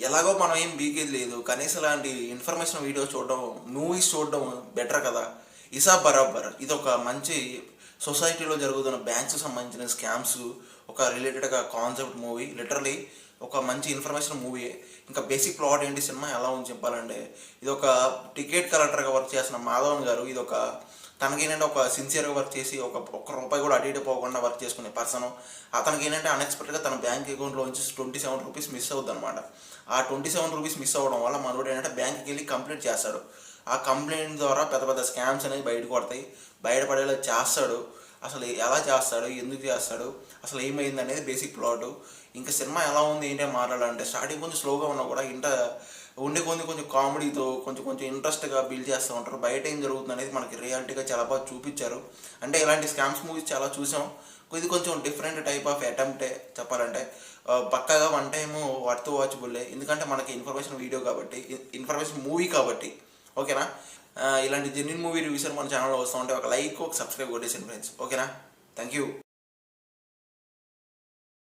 ఎలాగో మనం ఏం బీకేది లేదు, కనీసం ఇలాంటి ఇన్ఫర్మేషన్ వీడియో చూడడం, మూవీస్ చూడడం బెటర్ కదా. ఇసాబ్ బరాబర్ ఇది ఒక మంచి సొసైటీలో జరుగుతున్న బ్యాంక్స్ సంబంధించిన స్కామ్స్ ఒక రిలేటెడ్గా కాన్సెప్ట్ మూవీ. లిటరలీ ఒక మంచి ఇన్ఫర్మేషన్ మూవీ. ఇంకా బేసిక్ ప్లాట్ ఏంటి, సినిమా ఎలా ఉంది చెప్పాలంటే, ఇది ఒక టికెట్ కలెక్టర్గా వర్క్ చేస్తున్న మాధవన్ గారు. ఇది ఒక తనకి ఏంటంటే ఒక సిన్సియర్గా వర్క్ చేసి ఒక్క రూపాయి కూడా అటు ఇటు పోకుండా వర్క్ చేసుకునే పర్సన్. అతనికి ఏంటంటే అన్ఎక్స్పెక్టెడ్గా తన బ్యాంక్ అకౌంట్లో నుంచి 27 రూపీస్ మిస్ అవుతుంది అనమాట. ఆ 27 రూపీస్ మిస్ అవ్వడం వల్ల మనోడు ఏంటంటే బ్యాంక్కి వెళ్ళి కంప్లైంట్ చేస్తాడు. ఆ కంప్లైంట్ ద్వారా పెద్ద పెద్ద స్కామ్స్ అనేవి బయటకు పడతాయి, బయటపడేలా చేస్తాడు. అసలు ఎలా చేస్తాడు, ఎందుకు చేస్తాడు, అసలు ఏమైంది అనేది బేసిక్ ప్లాట్. ఇంకా సినిమా ఎలా ఉంది ఏంటి అని మాట్లాడాలంటే, స్టార్టింగ్ కొంచెం స్లోగా ఉన్నా కూడా ఉండే కొంచెం కామెడీతో కొంచెం ఇంట్రెస్ట్గా బిల్డ్ చేస్తూ ఉంటారు. బయట ఏం జరుగుతుంది అనేది మనకి రియాలిటీగా చాలా బాగా చూపించారు. అంటే ఇలాంటి స్కామ్స్ మూవీస్ చాలా చూసాం. ఇది కొంచెం డిఫరెంట్ టైప్ ఆఫ్ అటెంప్టే చెప్పాలంటే. పక్కాగా వన్ టైము వర్త్ వాచబుల్లే, ఎందుకంటే మనకి ఇన్ఫర్మేషన్ వీడియో కాబట్టి, ఇన్ఫర్మేషన్ మూవీ కాబట్టి. ఓకేనా. ఇలాంటి జెన్యున్ మూవీ రివ్యూస్ మన ఛానల్లో వస్తూ ఉంటే ఒక లైక్, ఒక సబ్స్క్రైబ్ కొట్టేసాను ఫ్రెండ్స్. ఓకేనా. Thank you.